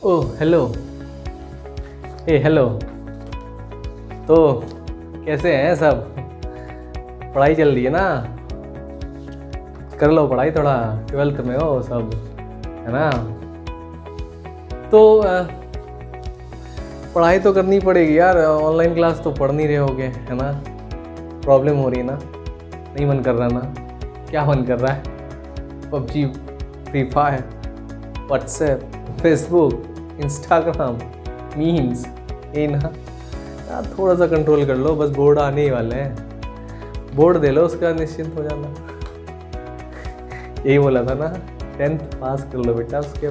Oh hello. Hello. तो कैसे हैं सब? पढ़ाई चल रही है ना? कर लो पढ़ाई, थोड़ा 12th में हो सब, है ना? तो पढ़ाई तो करनी पड़ेगी यार। ऑनलाइन क्लास तो पढ़ नहीं रहे होगे, है ना? प्रॉब्लम हो रही है ना? नहीं मन कर रहा ना? क्या मन कर रहा है? PUBG, free fire, WhatsApp, Facebook, Instagram, memes, ये ना यार थोड़ा सा कंट्रोल कर लो। बस बोर्ड आने ही वाले हैं, बोर्ड दे लो, उसके बाद निश्चिंत हो जाना। यही बोला था ना, 10th पास कर लो बेटा, उसके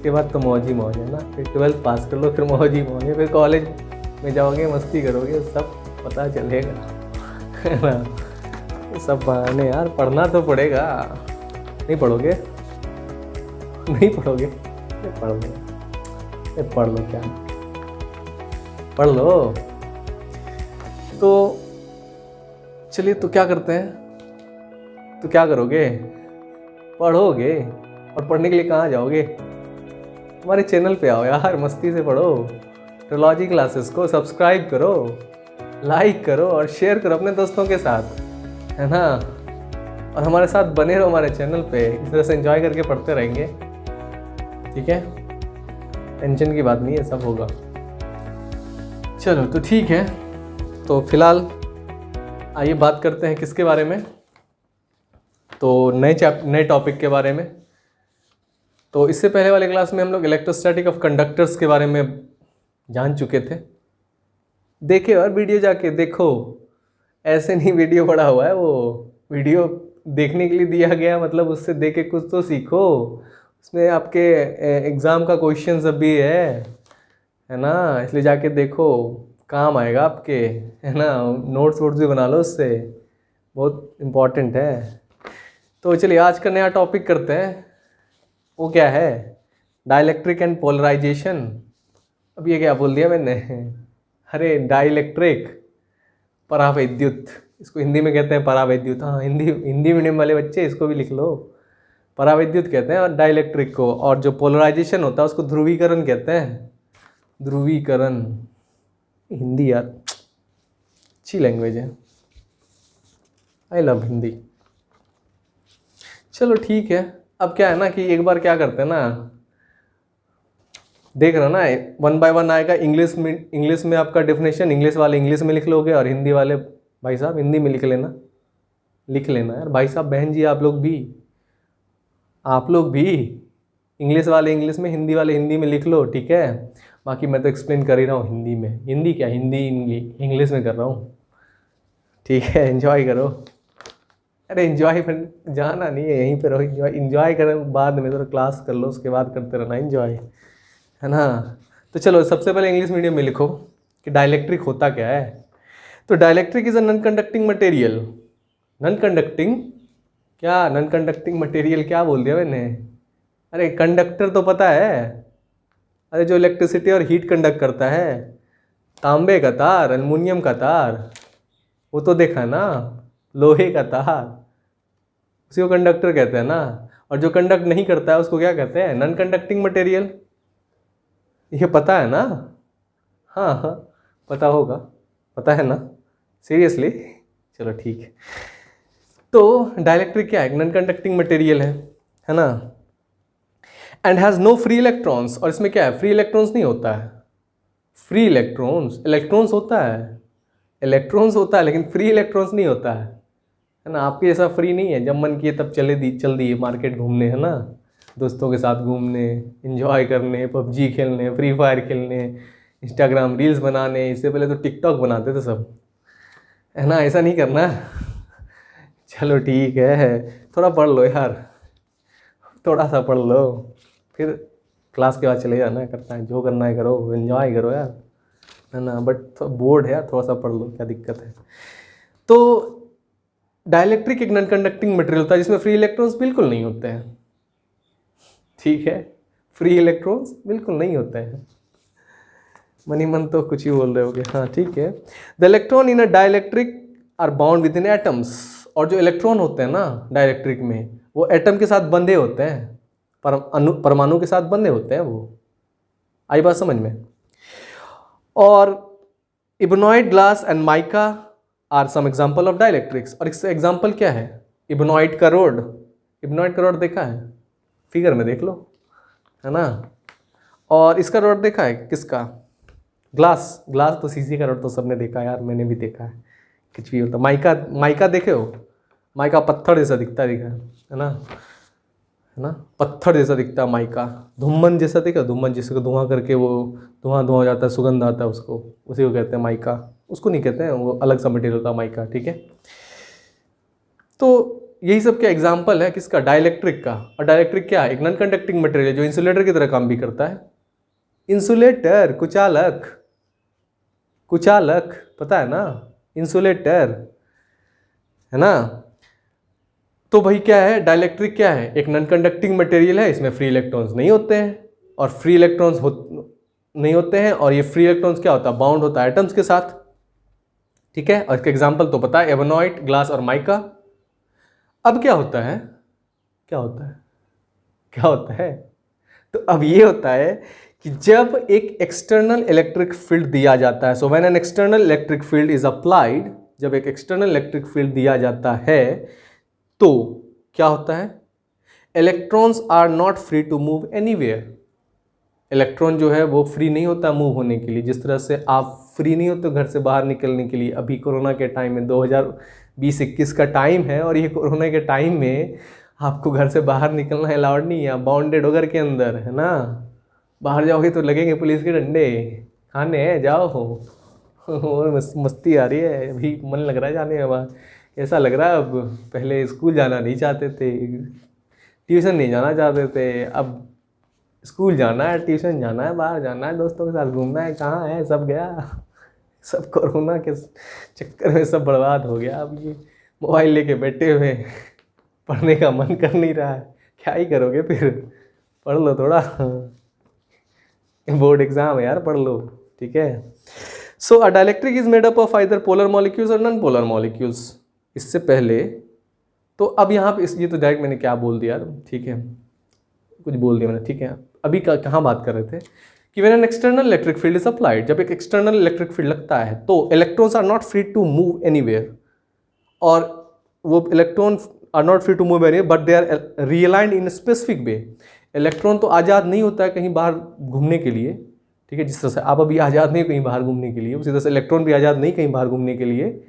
बाद तो मौज ही मौज है ना। फिर 12th पास कर लो, फिर मौज ही मौज है। फिर कॉलेज में जाओगे, मस्ती करोगे, सब पता चलेगा, है ना? सब बहाने यार, पढ़ना तो पड़ेगा। नहीं पढ़ोगे? नहीं पढ़ोगे? पढ़ लो, पढ़ लो, क्या पढ़ लो। तो चलिए, तो क्या करते हैं? तो क्या करोगे? पढ़ोगे। और पढ़ने के लिए कहाँ जाओगे? हमारे चैनल पे आओ यार, मस्ती से पढ़ो। ट्रिलॉजी क्लासेस को सब्सक्राइब करो, लाइक करो और शेयर करो अपने दोस्तों के साथ, है ना? और हमारे साथ बने रहो हमारे चैनल पे, इस तरह से एंजॉय करके पढ़ते रहेंगे, ठीक है? टेंशन की बात नहीं है, सब होगा। चलो तो ठीक है। तो फिलहाल आइए बात करते हैं किसके बारे में? तो नए टॉपिक के बारे में। तो इससे पहले वाले क्लास में हम लोग इलेक्ट्रोस्टैटिक ऑफ कंडक्टर्स के बारे में जान चुके थे। देखे और वीडियो जाके देखो, ऐसे नहीं वीडियो पड़ा हुआ है, वो वीडियो देखने के लिए दिया गया, मतलब उससे देख के कुछ तो सीखो। उसमें आपके एग्ज़ाम का क्वेश्चन सब भी है ना? इसलिए जाके देखो, काम आएगा आपके, है ना? नोट्स वोट्स भी बना लो उससे, बहुत इम्पॉर्टेंट है। तो चलिए आज का नया टॉपिक करते हैं। वो क्या है? Dielectric and polarization. अब ये क्या बोल दिया मैंने? अरे डाइलेक्ट्रिक, परावैद्युत, इसको हिंदी में कहते हैं परावैद्युत। हाँ, हिंदी मीडियम वाले बच्चे इसको भी लिख लो, परावैद्युत कहते हैं और डाइलेक्ट्रिक को। और जो पोलराइजेशन होता है उसको ध्रुवीकरण कहते हैं। ध्रुवीकरण, हिंदी यार अच्छी लैंग्वेज है, आई लव हिंदी। चलो ठीक है। अब क्या है ना कि एक बार क्या करते हैं ना, देख रहे हो ना, 1 बाय 1 आएगा। इंग्लिश में आपका डेफिनेशन, इंग्लिश वाले इंग्लिश में लिख लोगे और हिंदी वाले भाई साहब हिंदी में लिख लेना यार। भाई साहब बहन जी, आप लोग भी इंग्लिश वाले इंग्लिश में, हिंदी वाले हिंदी में लिख लो, ठीक है? बाकी मैं तो एक्सप्लेन कर ही रहा हूँ हिंदी में। हिंदी क्या, हिंदी इंग्लिश में कर रहा हूँ, ठीक है? एंजॉय करो। अरे एंजॉय जाना नहीं है, यहीं पे रहो। एंजॉय करें बाद में, तो क्लास कर लो, उसके बाद करते रहना एंजॉय, है ना? तो चलो सबसे पहले इंग्लिश मीडियम में लिखो कि डाइलेक्ट्रिक होता क्या है। तो dielectric is a non conducting material. Non conducting material क्या बोल दिया मैंने? अरे कंडक्टर तो पता है, अरे जो इलेक्ट्रिसिटी और हीट कंडक्ट करता है, तांबे का तार, एल्युमिनियम का तार, वो तो देखा ना, लोहे का तार, उसी को कंडक्टर कहते हैं ना। और जो कंडक्ट नहीं करता है उसको क्या कहते हैं? Non conducting material. ये पता है ना? हाँ हाँ, पता होगा, पता है ना? सीरियसली? चलो ठीक है। तो डाइलेक्ट्रिक क्या है? नॉन कंडक्टिंग मटेरियल है ना? And has no free electrons. और इसमें क्या है? फ्री इलेक्ट्रॉन्स नहीं होता है। फ्री इलेक्ट्रॉन्स होता है लेकिन फ्री इलेक्ट्रॉन्स नहीं होता है ना? आपके जैसा फ्री नहीं है, जब मन किए तब चल दिए मार्केट घूमने, है ना? दोस्तों के साथ घूमने, एंजॉय करने, पबजी खेलने, फ्री फायर खेलने, इंस्टाग्राम रील्स बनाने। इससे पहले तो टिकटॉक बनाते थे सब, है ना? ऐसा नहीं करना। चलो ठीक है, थोड़ा पढ़ लो यार, थोड़ा सा पढ़ लो, फिर क्लास के बाद चले जाना। करना है जो करना है करो, एंजॉय करो यार, है ना? बट बोर्ड है यार, थोड़ा सा पढ़ लो, क्या दिक्कत है? तो डाइलेक्ट्रिक एक नॉन कंडक्टिंग मटेरियल होता है जिसमें फ्री इलेक्ट्रॉन्स बिल्कुल नहीं होते हैं, ठीक है? फ्री इलेक्ट्रॉन्स बिल्कुल नहीं होते हैं। मनी मन तो कुछ ही बोल रहे होगे, हाँ ठीक है। The electron in a dielectric are bound within atoms. और जो इलेक्ट्रॉन होते हैं ना डाइलेक्ट्रिक में, वो एटम के साथ बंधे होते हैं, परमाणु के साथ बंधे होते हैं वो। आई बात समझ में? और ebonite glass and mica are some example of dielectrics. और इससे एग्जाम्पल क्या है? इबोनॉइड का रोड। इबोनॉइड का रोड देखा है? फिगर में देख लो, है ना। और इसका रोड देखा है किसका? ग्लास। ग्लास तो शीशे का रोड तो सबने देखा है यार, मैंने भी देखा है, कुछ भी होता। माइका, माइका देखे हो? माइका पत्थर जैसा दिखता है ना, है ना, पत्थर जैसा दिखता है माइका। धुम्मन जैसा देखा? धुम्मन जिसको धुआं करके वो धुआं हो जाता है, सुगंध आता है, उसको, उसी को कहते हैं माइका। उसको नहीं कहते हैं, वो अलग सा मटेरियल होता है माइका, ठीक है। तो यही सब क्या एग्जाम्पल है किसका? डाइलेक्ट्रिक का। और डाइलेक्ट्रिक क्या है? एक नॉन कंडक्टिंग मटेरियल जो इंसुलेटर की तरह काम भी करता है। इंसुलेटर, कुचालक, कुचालक पता है ना, इंसुलेटर, है ना। तो भाई क्या है डाइलेक्ट्रिक? क्या है? एक नॉन कंडक्टिंग मटेरियल है, इसमें फ्री इलेक्ट्रॉन्स नहीं होते हैं, और फ्री इलेक्ट्रॉन्स नहीं होते हैं, और ये फ्री इलेक्ट्रॉन्स क्या होता है? बाउंड होता है एटम्स के साथ, ठीक है। और इसका एग्जाम्पल तो पता है, एबोनॉइड, ग्लास और माइका। अब क्या होता है? क्या होता है? क्या होता है? तो अब ये होता है कि जब एक एक्सटर्नल इलेक्ट्रिक फील्ड दिया जाता है, so when an external electric field is applied, जब एक एक्सटर्नल इलेक्ट्रिक फील्ड दिया जाता है तो क्या होता है? Electrons are not free to move anywhere. Electron जो है वो फ्री नहीं होता मूव होने के लिए, जिस तरह से आप फ्री नहीं होते घर से बाहर निकलने के लिए। अभी कोरोना के टाइम में 2020-21 का टाइम है, और ये कोरोना के टाइम में आपको घर से बाहर निकलना अलाउड नहीं है, आप बाउंडेड हो घर के अंदर, है ना। बाहर जाओगे तो लगेंगे पुलिस के डंडे, खाने हैं जाओ और मस्ती आ रही है, अभी मन लग रहा है जाने में बाहर, ऐसा लग रहा है। अब पहले स्कूल जाना नहीं चाहते थे, ट्यूशन नहीं जाना चाहते थे, अब स्कूल जाना है, ट्यूशन जाना है, बाहर जाना है, दोस्तों के साथ घूमना है, कहाँ है सब गया। सब कोरोना के चक्कर में सब बर्बाद हो गया। अब ये मोबाइल लेके बैठे हुए, पढ़ने का मन कर नहीं रहा है, क्या ही करोगे फिर? पढ़ लो थोड़ा, बोर्ड एग्जाम है यार, पढ़ लो, ठीक है। So a dielectric is made up of either polar molecules और नॉन पोलर मॉलिक्यूल्स। इससे पहले तो अब यहाँ पे ये तो डायरेक्ट मैंने क्या बोल दिया, ठीक है, कुछ बोल दिया मैंने, ठीक है। अभी कहाँ बात कर रहे थे कि when an external electric field is applied, जब एक एक्सटर्नल इलेक्ट्रिक फील्ड लगता है तो electrons are not free to move anywhere, और वो electron are not free to move anywhere but they are realigned in specific way. इलेक्ट्रॉन तो आज़ाद नहीं होता है कहीं बाहर घूमने के लिए, ठीक है, जिस तरह से आप अभी आज़ाद नहीं कहीं बाहर घूमने के लिए, उसी तरह से इलेक्ट्रॉन भी आज़ाद नहीं कहीं बाहर घूमने के लिए।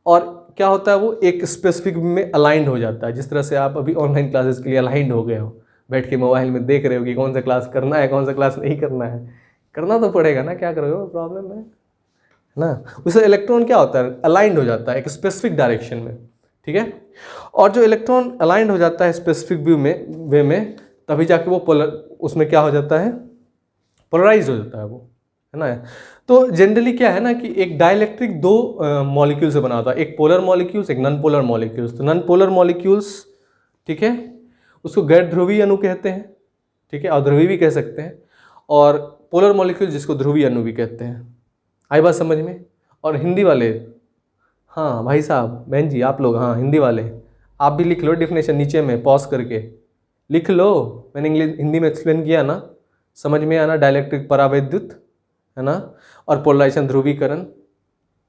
और क्या होता है, वो एक स्पेसिफिक में अलाइंड हो जाता है, जिस तरह से आप अभी ऑनलाइन क्लासेस के लिए अलाइंड हो गए हो, बैठ के मोबाइल में देख रहे हो कि कौन सा क्लास करना है, कौन सा क्लास नहीं करना है। करना तो पड़ेगा ना, क्या करोगे, प्रॉब्लम है ना। उससे इलेक्ट्रॉन क्या होता है, अलाइंड हो जाता है एक स्पेसिफिक डायरेक्शन में, ठीक है। और जो इलेक्ट्रॉन अलाइंड हो जाता है स्पेसिफिक वे में तभी जाके वो उसमें क्या हो जाता है, पोलराइज हो जाता है वो, है ना। तो जनरली क्या है ना कि एक डाइलेक्ट्रिक दो मॉलिक्यूल से बना होता है, एक पोलर मॉलिक्यूल्स, एक नॉन पोलर मॉलिक्यूल्स। तो नॉन पोलर मॉलिक्यूल्स, ठीक है, उसको गैर ध्रुवीय अणु कहते हैं, ठीक है, और ध्रुवीय भी कह सकते हैं। और पोलर मॉलिक्यूल जिसको ध्रुवीय अणु भी कहते हैं। आई बात समझ में? और हिंदी वाले, हाँ भाई साहब, बहन जी, आप लोग, हाँ हिंदी वाले, आप भी लिख लो डिफिनेशन नीचे में, पॉज करके लिख लो। मैंने हिंदी में एक्सप्लेन किया ना, समझ में आना। डाइलेक्ट्रिक परावैद्युत, है ना, और पोलराइजेशन ध्रुवीकरण।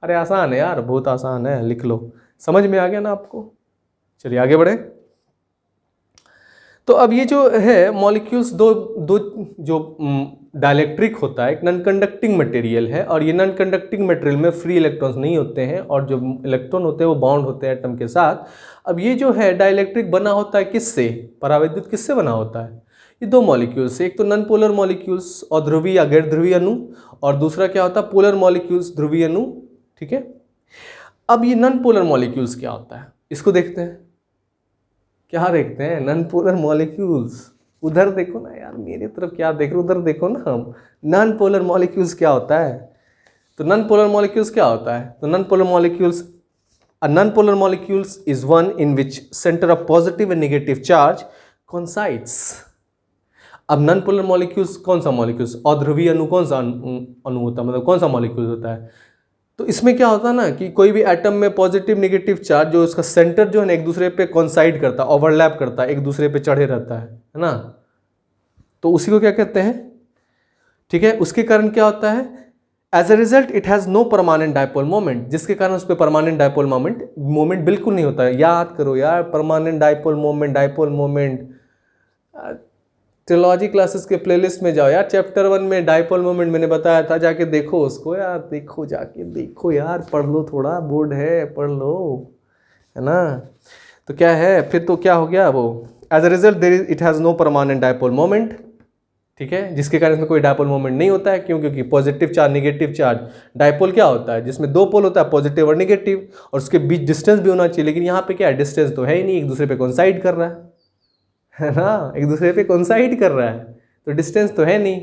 अरे आसान है यार, बहुत आसान है, लिख लो, समझ में आ गया ना आपको। चलिए आगे बढ़े। तो अब ये जो है मॉलिक्यूल्स दो जो डाइलेक्ट्रिक होता है, एक नॉन कंडक्टिंग मटेरियल है, और ये नॉन कंडक्टिंग मटेरियल में फ्री इलेक्ट्रॉन्स नहीं होते हैं, और जो इलेक्ट्रॉन होते हैं वो बाउंड होते हैं एटम के साथ। अब ये जो है डाइलेक्ट्रिक बना होता है किससे, परावैद्युत किससे बना होता है, ये दो मॉलिक्यूल्स से। एक तो नॉन पोलर मॉलिक्यूल्स और ध्रुवीय या गैर ध्रुवीय अणु, और दूसरा क्या होता है, पोलर मॉलिक्यूल्स, ध्रुवीय अणु, ठीक है। अब ये नॉन पोलर मॉलिक्यूल्स क्या होता है, इसको देखते हैं। क्या देखते हैं, नॉन पोलर मॉलिक्यूल्स। उधर देखो ना यार, मेरी तरफ क्या देख रहे हो, उधर देखो ना। हम नॉन पोलर मॉलिक्यूल्स क्या होता है, तो नॉन पोलर मॉलिक्यूल्स क्या होता है, तो non polar molecules, a non-polar molecules is one in which center of positive and negative charge coincides। अब नॉन पोलर मॉलिक्यूल्स कौन सा मॉलिक्यूल्स, अध्रुवीय अणु कौन सा अणु होता है, मतलब कौन सा मॉलिक्यूल होता है। तो इसमें क्या होता है ना कि कोई भी एटम में पॉजिटिव नेगेटिव चार्ज जो उसका सेंटर जो है ना एक दूसरे पे कॉन्साइड करता है, ओवरलैप करता है, एक दूसरे पे चढ़े रहता है ना। तो उसी को क्या कहते हैं, ठीक है। उसके कारण क्या होता है, as a result it has no permanent dipole moment, जिसके कारण उस पर परमानेंट डायपोल मोमेंट बिल्कुल नहीं होता है। याद करो यार, permanent dipole moment trilogy classes के प्लेलिस्ट में जाओ यार, चैप्टर 1 में डायपोल मोमेंट मैंने बताया था, जाके देखो उसको यार, देखो जाके देखो यार, पढ़ लो थोड़ा, बोर्ड है पढ़ लो, है ना। तो क्या है फिर, तो क्या हो गया वो, as a result it has no permanent dipole moment, ठीक है, जिसके कारण इसमें कोई डायपोल मोमेंट नहीं होता है। क्यों? क्योंकि positive charge negative charge, dipole क्या होता है, जिसमें दो पोल होता है, पॉजिटिव और नेगेटिव, और उसके बीच डिस्टेंस भी होना चाहिए। लेकिन यहाँ पे क्या है, डिस्टेंस तो है ही नहीं, एक दूसरे पे कोइंसाइड कर रहा है ना, एक दूसरे पे कोइंसाइड कर रहा है, तो डिस्टेंस तो है नहीं,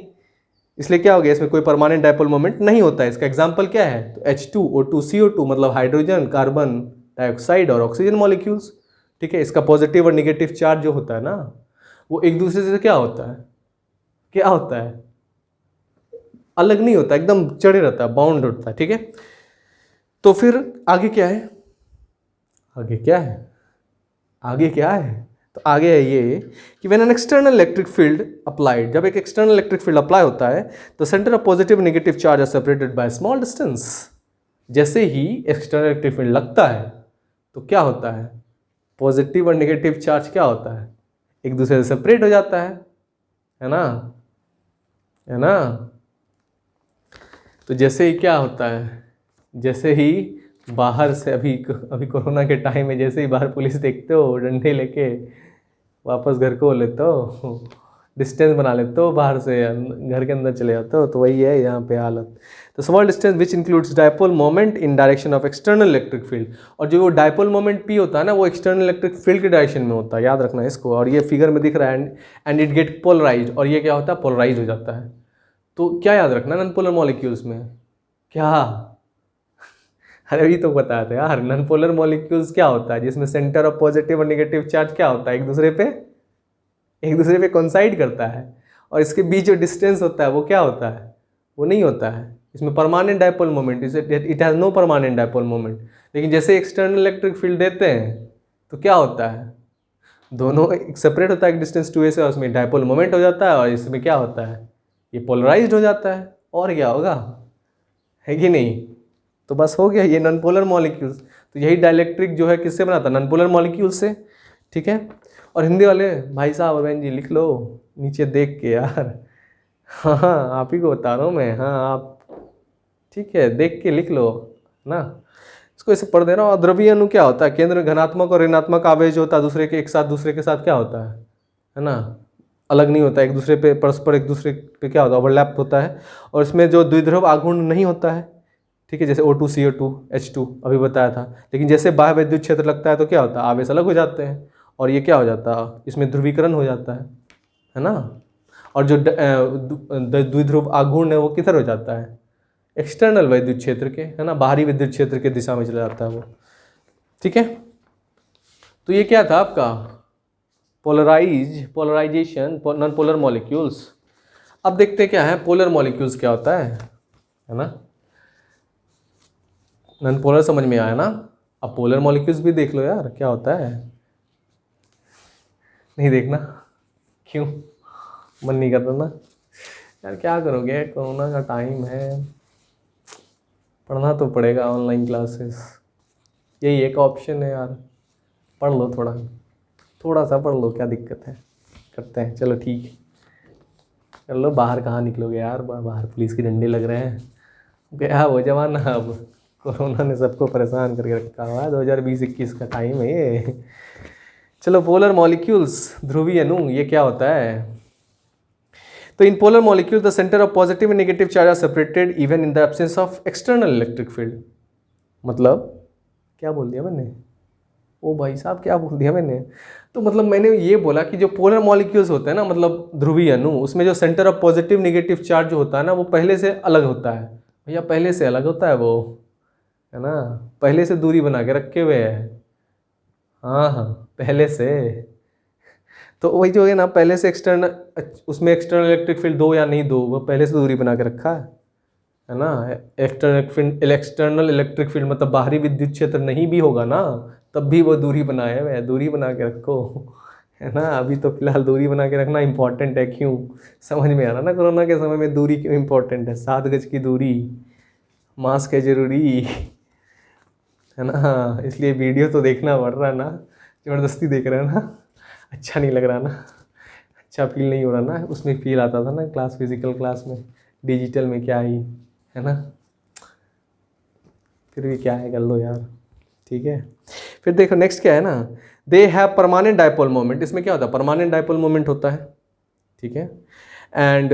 इसलिए क्या हो गया, इसमें कोई परमानेंट डायपोल मोमेंट नहीं होता है। इसका एग्जाम्पल क्या है, तो H2O2 CO2 मतलब हाइड्रोजन, कार्बन डाइऑक्साइड और ऑक्सीजन मॉलिक्यूल्स, ठीक है। इसका पॉजिटिव और निगेटिव चार्ज जो होता है ना, वो एक दूसरे से क्या होता है, क्या होता है, अलग नहीं होता, एकदम चढ़े रहता है, बाउंड होता है, ठीक है। तो फिर आगे क्या है, आगे क्या है, आगे क्या है, तो आगे है ये कि when an external electric field applied, जब एक एक्सटर्नल इलेक्ट्रिक फील्ड अप्लाई होता है तो center of positive negative charge are separated by small distance. जैसे ही एक्सटर्नल इलेक्ट्रिक फील्ड लगता है तो क्या होता है, पॉजिटिव और नेगेटिव चार्ज क्या होता है, एक दूसरे से सेपरेट हो जाता है ना, है ना। तो जैसे ही क्या होता है, जैसे ही बाहर से अभी कोरोना के टाइम में जैसे ही बाहर पुलिस देखते हो डंडे लेके वापस घर को लेते हो, डिस्टेंस बना लेते हो, बाहर से घर के अंदर चले जाते हो, तो वही है यहाँ पे हालत। तो small distance which includes dipole moment in direction of external electric field, और जो वो डायपोल मोमेंट पी होता है ना, वो एक्सटर्नल इलेक्ट्रिक फील्ड के डायरेक्शन में होता है, याद रखना इसको। और ये फिगर में दिख रहा है, एंड इट गेट पोलराइज्ड, और ये क्या होता है, पोलराइज हो जाता है। तो क्या याद रखना नॉन पोलर मॉलिक्यूल्स में, क्या, अरे अभी तो बताया था यार, नॉन पोलर मॉलिक्यूल्स क्या होता है, जिसमें सेंटर ऑफ पॉजिटिव और नेगेटिव चार्ज क्या होता है, एक दूसरे पे कोइंसाइड करता है, और इसके बीच जो डिस्टेंस होता है वो क्या होता है, वो नहीं होता है। इसमें permanent dipole moment, it has no permanent dipole moment. लेकिन जैसे एक्सटर्नल इलेक्ट्रिक फील्ड देते हैं तो क्या होता है, दोनों सेपरेट होता है एक डिस्टेंस 2a से, और उसमें डायपोल मोमेंट हो जाता है, और इसमें क्या होता है, ये पोलराइज्ड हो जाता है, और क्या होगा, है कि नहीं। तो बस हो गया ये नॉन पोलर मॉलिक्यूल्स। तो यही डाइलेक्ट्रिक जो है किससे बनाता है, नॉन पोलर मॉलिक्यूल से, ठीक है। और हिंदी वाले भाई साहब और बहन जी लिख लो नीचे देख के यार, हाँ आप ही को बता रहा हूँ मैं, हाँ आप ठीक है देख के लिख लो ना, इसको ऐसे पढ़ दे रहा हूँ। और द्रव्य अणु क्या होता है, केंद्र घनात्मक और ऋणात्मक आवेश होता है दूसरे के साथ क्या होता है ना, अलग नहीं होता, एक दूसरे पे परस्पर एक दूसरे पे क्या होता है, ओवरलैप होता है। और इसमें जो द्विध्रुव आघूर्ण नहीं होता है, ठीक है, जैसे O2 CO2 H2 अभी बताया था। लेकिन जैसे बाह्य विद्युत क्षेत्र लगता है तो क्या होता है, आवेश अलग हो जाते हैं, और ये क्या हो जाता है, इसमें ध्रुवीकरण हो जाता है ना। और जो द्विध्रुव आघूर्ण है वो किधर हो जाता है, एक्सटर्नल विद्युत क्षेत्र के, है ना, बाहरी विद्युत क्षेत्र के दिशा में चला जाता है वो, ठीक है। तो ये क्या था आपका पोलराइजेशन, नॉन पोलर मॉलिक्यूल्स। अब देखते हैं क्या है पोलर मॉलिक्यूल्स क्या होता है ना। नॉन पोलर समझ में आया ना, अब पोलर मॉलिक्यूल्स भी देख लो यार क्या होता है। नहीं देखना, क्यों, मन नहीं कर रहा ना यार, क्या करोगे, कोरोना का टाइम है, पढ़ना तो पड़ेगा, ऑनलाइन क्लासेस यही एक ऑप्शन है यार, पढ़ लो थोड़ा सा पढ़ लो, क्या दिक्कत है, करते हैं, चलो ठीक है कर लो। बाहर कहाँ निकलोगे यार, बाहर पुलिस के डंडे लग रहे हैं, गया वो जमाना, अब कोरोना ने सबको परेशान करके रखा हुआ है, 2020-21 का टाइम है ये। चलो पोलर मॉलिक्यूल्स, ध्रुवीय अणु, ये क्या होता है। तो in polar molecule the center of positive and negative charge are separated even in the absence of external electric field. मतलब क्या बोल दिया मैंने, ओ भाई साहब क्या बोल दिया मैंने, तो मतलब मैंने ये बोला कि जो पोलर मॉलिक्यूल्स होते हैं ना, मतलब ध्रुवीय अणु, उसमें जो centre of positive negative charge जो होता है ना, वो पहले से अलग होता है। भैया पहले से अलग होता है वो, है ना, पहले से दूरी बना के रखे हुए है, हाँ पहले से। तो वही जो है ना, पहले से एक्सटर्नल, उसमें एक्सटर्नल इलेक्ट्रिक फील्ड दो या नहीं दो, वो पहले से दूरी बना के रखा है ना। एक्सटर्नल इलेक्ट्रिक फील्ड मतलब बाहरी विद्युत क्षेत्र नहीं भी होगा ना, तब भी वो दूरी बनाए हुए है, दूरी बना के रखो, है ना। अभी तो फिलहाल दूरी बना के रखना इम्पोर्टेंट है। क्यों, समझ में आ रहा ना कोरोना के समय में दूरी क्यों इम्पोर्टेंट है। 7 गज की दूरी, मास्क है जरूरी, है ना। इसलिए वीडियो तो देखना पड़ रहा है ना, ज़बरदस्ती देख रहे हैं ना, अच्छा नहीं लग रहा ना, अच्छा फील नहीं हो रहा ना। उसमें फील आता था ना क्लास, फिजिकल क्लास में, डिजिटल में क्या ही, है ना। फिर भी क्या है, कर लो यार, ठीक है। फिर देखो नेक्स्ट क्या है ना, they have permanent dipole moment. इसमें क्या होता है, परमानेंट डायपोल मोमेंट होता है, ठीक है। एंड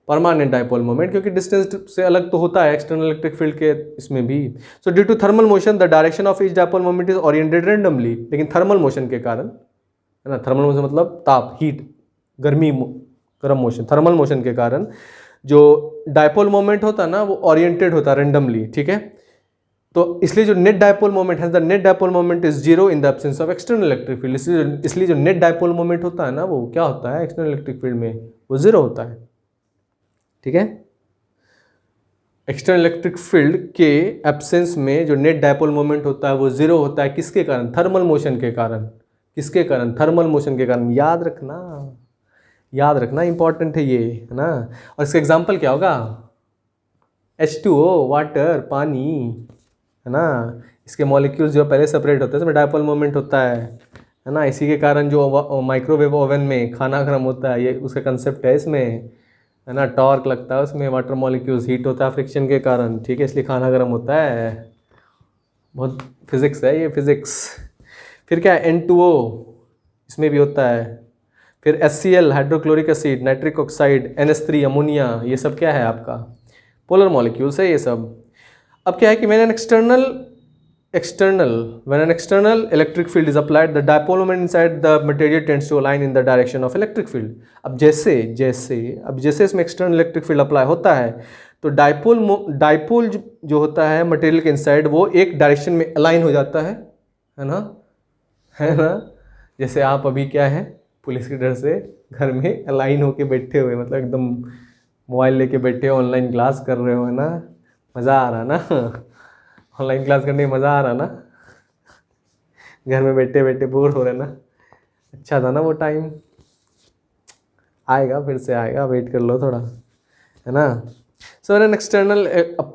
परमानेंट डायपोल मोमेंट क्योंकि डिस्टेंस से अलग तो होता है एक्सटर्नल इलेक्ट्रिक फील्ड के इसमें भी। So due to thermal motion the direction of each dipole moment is oriented randomly. लेकिन थर्मल मोशन के कारण, है ना, थर्मल मोशन मतलब ताप, हीट, गर्मी, गर्म मोशन, थर्मल मोशन के कारण जो डायपोल मोमेंट होता है ना वो ओरिएंटेड होता है रेंडमली, ठीक है। तो इसलिए जो नेट डायपोल मोमेंट है, the net dipole moment is zero in the absence of external electric field. इसलिए जो नेट डायपोल मोमेंट होता है ना वो क्या होता है एक्सटर्नल इलेक्ट्रिक फील्ड में, वो जीरो होता है, ठीक है। एक्सटर्नल इलेक्ट्रिक फील्ड के एब्सेंस में जो नेट डायपोल मोमेंट होता है वो जीरो होता है। किसके कारण, थर्मल मोशन के कारण। किसके कारण, थर्मल मोशन के कारण। याद रखना, याद रखना, इंपॉर्टेंट है ये, है ना। और इसका एग्जाम्पल क्या होगा, H2O, वाटर, पानी, है ना। इसके मॉलिक्यूल्स जो पहले सेपरेट होते हैं इसमें डायपोल मोमेंट होता है ना। इसी के कारण जो माइक्रोवेव ओवन में खाना गर्म होता है, ये उसका कंसेप्ट है इसमें, है ना। टॉर्क लगता है उसमें, वाटर मॉलिक्यूल्स हीट होता है फ्रिक्शन के कारण, ठीक है, इसलिए खाना गर्म होता है। बहुत फिजिक्स है ये, फिजिक्स। फिर क्या है, N2O, इसमें भी होता है। फिर HCl, hydrochloric acid, nitric oxide, NH3, ammonia, ये सब क्या है आपका पोलर मॉलिक्यूल्स है ये सब। अब क्या है कि when an external electric field is applied, the dipole moment inside the material tends to align in the direction of electric field. अब जैसे इसमें एक्सटर्नल इलेक्ट्रिक फील्ड अप्लाई होता है तो डाइपोल जो होता है मटेरियल के इनसाइड वो एक डायरेक्शन में अलाइन हो जाता है ना, है ना। जैसे आप अभी क्या है पुलिस के डर से घर में अलाइन होके बैठे हुए, मतलब एकदम मोबाइल लेके बैठे हो, ऑनलाइन क्लास कर रहे हो, है ना, मज़ा आ रहा ना ऑनलाइन क्लास करने में मज़ा आ रहा ना, घर में बैठे बैठे बोर हो रहे ना। अच्छा था ना वो टाइम, आएगा फिर से आएगा, वेट कर लो थोड़ा, है ना। So when an external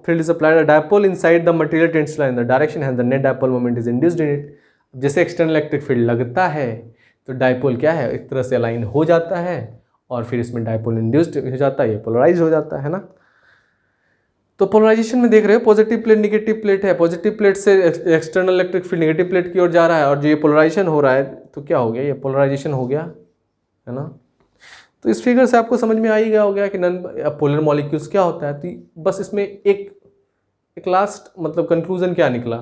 field is applied, a dipole inside the material tends to lie in the direction and the net dipole moment is induced in it. जैसे एक्सटर्नल इलेक्ट्रिक फील्ड लगता है तो dipole क्या है, एक तरह से align हो जाता है और फिर इसमें डायपोल इंड्यूस्ड हो जाता है, ये पोलराइज हो जाता है ना। तो पोलराइजेशन में देख रहे हो पॉजिटिव प्लेट निगेटिव प्लेट है, पॉजिटिव प्लेट से external electric field negative plate की ओर जा रहा है और जो ये पोलराइजेशन हो रहा है तो क्या हो गया, ये पोलराइजेशन हो गया, है ना। तो इस फिगर से आपको समझ में आ ही गया हो गया कि नॉन पोलर मॉलिक्यूल्स क्या होता है। तो बस इसमें एक लास्ट मतलब कंक्लूजन क्या निकला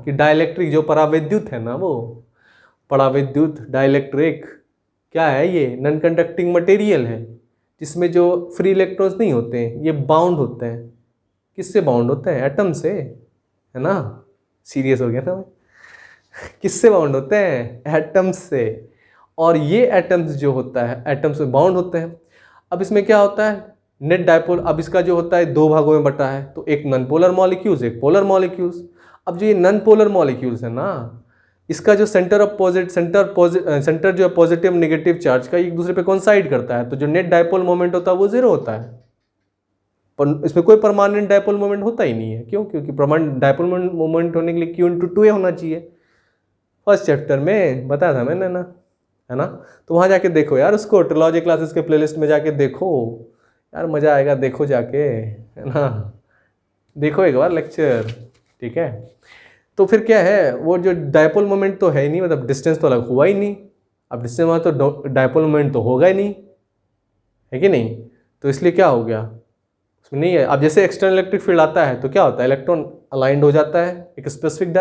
कि डाइलेक्ट्रिक जो परावैद्युत है ना, वो परावैद्युत डाइलेक्ट्रिक क्या है, ये नॉन कंडक्टिंग मटेरियल है जिसमें जो फ्री इलेक्ट्रॉन्स नहीं होते हैं, ये बाउंड होते हैं। किससे बाउंड होते हैं, एटम से, है ना। सीरियस हो गया ना किससे बाउंड होते हैं, एटम्स से। और ये एटम्स जो होता है एटम्स में बाउंड होते हैं। अब इसमें क्या होता है, नेट डायपोल, अब इसका जो होता है दो भागों में बटा है, तो एक नॉन पोलर मॉलिक्यूल्स, एक पोलर मॉलिक्यूल्स। अब जो ये नॉन पोलर मॉलिक्यूल्स है ना, इसका जो सेंटर जो है पॉजिटिव नेगेटिव चार्ज का एक दूसरे पे कॉन्साइड करता है, तो जो नेट डायपोल मोमेंट होता है वो जीरो होता है। पर इसमें कोई परमानेंट डायपोल मोमेंट होता ही नहीं है। क्यों, क्योंकि परमानेंट डायपोल मोमेंट होने के लिए Q×2A होना चाहिए। फर्स्ट चैप्टर में बताया था मैंने ना, है ना। तो वहाँ जाके देखो यार उसको, ट्रिलॉजी क्लासेस के प्लेलिस्ट में जाके देखो यार, मज़ा आएगा, देखो जाके, है ना, देखो एक बार लेक्चर, ठीक है। तो फिर क्या है, वो जो डायपोल मोमेंट तो है ही नहीं, मतलब डिस्टेंस तो अलग हुआ ही नहीं। अब डिस्टेंस हुआ तो डायपोल मोमेंट तो होगा ही नहीं, है कि नहीं। तो इसलिए क्या हो गया, उसमें नहीं है। अब जैसे एक्सटर्नल इलेक्ट्रिक फील्ड आता है तो क्या होता है, इलेक्ट्रॉन अलाइंड हो जाता है एक स्पेसिफिक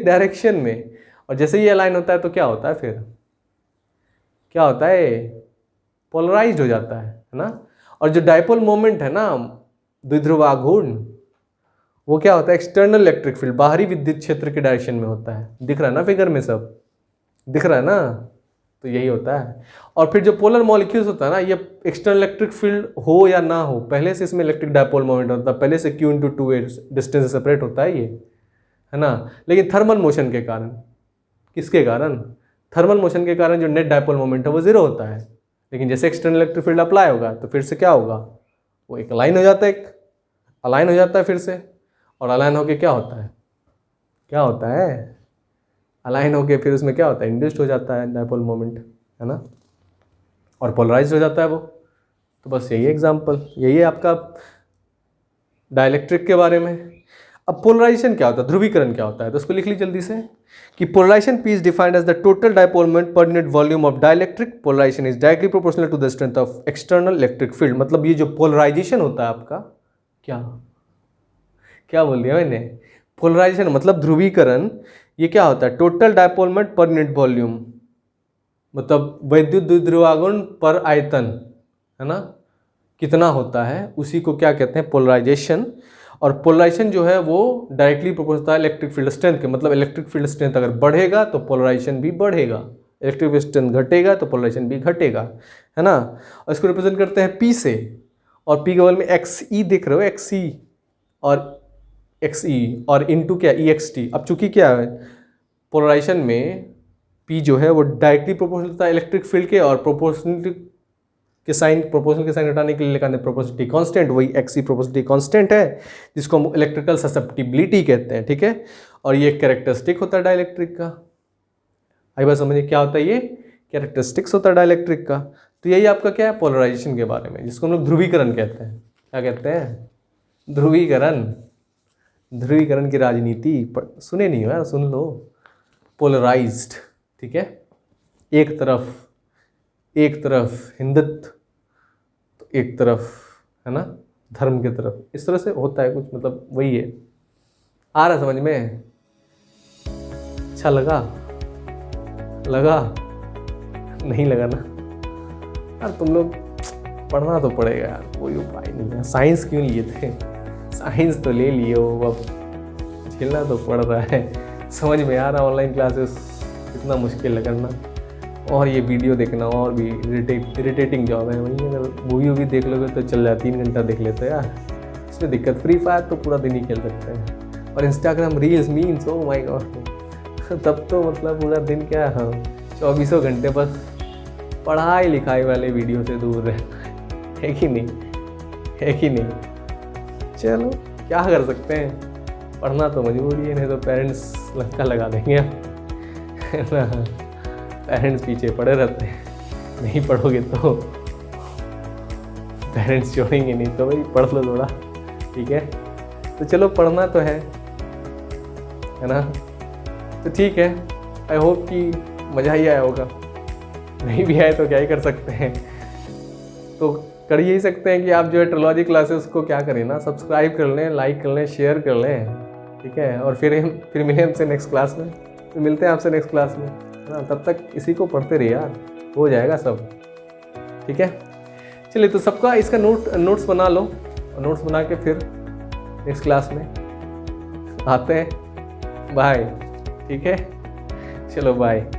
डायरेक्शन में, और जैसे ये अलाइन होता है तो क्या होता है, फिर क्या होता है, पोलराइज्ड हो जाता है ना। और जो डायपोल मोमेंट है ना, द्विध्रुव आघूर्ण, वो क्या होता है, एक्सटर्नल इलेक्ट्रिक फील्ड, बाहरी विद्युत क्षेत्र के डायरेक्शन में होता है। दिख रहा है ना फिगर में, सब दिख रहा है ना, तो यही होता है। और फिर जो पोलर मॉलिक्यूल्स होता है ना, ये एक्सटर्नल इलेक्ट्रिक फील्ड हो या ना हो, पहले से इसमें इलेक्ट्रिक डायपोल मोमेंट होता है, पहले से Q×2A डिस्टेंस से सेपरेट होता है ये, है ना। लेकिन थर्मल मोशन के कारण, किसके कारण, थर्मल मोशन के कारण जो नेट डायपोल मोमेंट है वो जीरो होता है। लेकिन जैसे एक्सटर्नल इलेक्ट्रिक फील्ड अप्लाई होगा तो फिर से क्या होगा, वो एक अलाइन हो जाता है, एक अलाइन हो जाता है फिर से, और अलाइन होके क्या होता है, क्या होता है, अलाइन होके फिर उसमें क्या होता है, इंड्यूस्ड हो जाता है डायपोल मोमेंट, है ना, और पोलराइज्ड हो जाता है वो। तो बस यही एग्जाम्पल, यही है आपका डाइलेक्ट्रिक के बारे में। अब पोलराइजेशन क्या होता है, ध्रुवीकरण क्या होता है, तो उसको लिख ली जल्दी से कि polarisation P is defined as the total dipole moment per unit volume of dielectric. Polarization is directly proportional to the strength of external electric field. मतलब ये जो पोलराइजेशन होता है आपका, क्या क्या बोल दिया मैंने, पोलराइजेशन मतलब ध्रुवीकरण, ये क्या होता है, total dipole moment per unit volume, मतलब वैद्युत द्विध्रुवागुण पर आयतन, है ना, कितना होता है, उसी को क्या कहते हैं, पोलराइजेशन। और पोलराइजेशन जो है वो डायरेक्टली प्रोपोर्शनल है इलेक्ट्रिक फील्ड स्ट्रेंथ के, मतलब इलेक्ट्रिक फील्ड स्ट्रेंथ अगर बढ़ेगा तो पोलराइजेशन भी बढ़ेगा, इलेक्ट्रिक फील्ड स्ट्रेंथ घटेगा तो पोलराइजेशन भी घटेगा, है ना। और इसको रिप्रेजेंट करते हैं P से, और P के बगल में XE दिख रहे हो, XE और इनटू क्या EXT। अब चूंकि क्या है, पोलराइजेशन में P जो है वो डायरेक्टली प्रोपोर्शनल होता है इलेक्ट्रिक फील्ड के, और प्रोपोर्शनल के साइन हटाने के लिए लिखा है प्रोपोर्शनलिटी कांस्टेंट, वही XE प्रोपोर्शनलिटी कांस्टेंट है, जिसको हम इलेक्ट्रिकल ससेप्टिबिलिटी कहते हैं, ठीक है। और ये कैरेक्टरिस्टिक होता है डाइलेक्ट्रिक का। आई बात समझिए, क्या होता है ये, कैरेक्टरिस्टिक्स होता है डाइलेक्ट्रिक का। तो यही आपका क्या है, पोलराइजेशन के बारे में, जिसको हम लोग ध्रुवीकरण कहते हैं। क्या कहते हैं, ध्रुवीकरण, ध्रुवीकरण की राजनीति सुने नहीं हो यार, सुन लो। पोलराइज्ड, ठीक है, एक तरफ हिंदुत्व, एक तरफ, है ना, धर्म की तरफ, इस तरह से होता है कुछ, मतलब वही है। आ रहा समझ में, अच्छा लगा नहीं लगा ना यार, तुम लोग पढ़ना तो पड़ेगा यार, कोई उपाय नहीं है। साइंस क्यों लिए थे, साइंस तो ले लिए हो, अब झेलना तो पड़ रहा है। समझ में आ रहा, ऑनलाइन क्लासेस कितना मुश्किल है करना, और ये वीडियो देखना और भी इरिटेटिंग जॉब है। वहीं अगर मूवी भी देख लोगे तो चल जाए, 3 घंटा देख लेते हैं यार, इसमें दिक्कत। फ्री फायर तो पूरा दिन ही खेल सकते हैं, और Instagram reels memes, oh my God, तब तो मतलब पूरा दिन क्या, हाँ 24 घंटे बस पढ़ाई लिखाई वाले वीडियो से दूर रहना है कि नहीं। चलो क्या कर सकते हैं, पढ़ना तो मजबूरी है, नहीं तो पेरेंट्स लक्का लगा देंगे, है ना। पेरेंट्स पीछे पड़े रहते हैं, नहीं पढ़ोगे तो पेरेंट्स छोड़ेंगे नहीं, तो भाई पढ़ लो थोड़ा, ठीक है। तो चलो पढ़ना तो है ना, तो ठीक है। आई होप कि मज़ा ही आया होगा, नहीं भी आए तो क्या ही कर सकते हैं। तो कर यही सकते हैं कि आप जो है ट्रिलॉजी क्लासेस को क्या करें ना, सब्सक्राइब कर लें, लाइक कर लें, शेयर कर लें, ठीक है। और फिर मिलें हमसे नेक्स्ट क्लास में, तो मिलते हैं आपसे नेक्स्ट क्लास में, हाँ। तब तक इसी को पढ़ते रहिए यार, हो जाएगा सब, ठीक है। चलिए, तो सबका इसका नोट्स बना लो, और नोट्स बना के फिर नेक्स्ट क्लास में आते हैं। बाय, ठीक है, चलो बाय।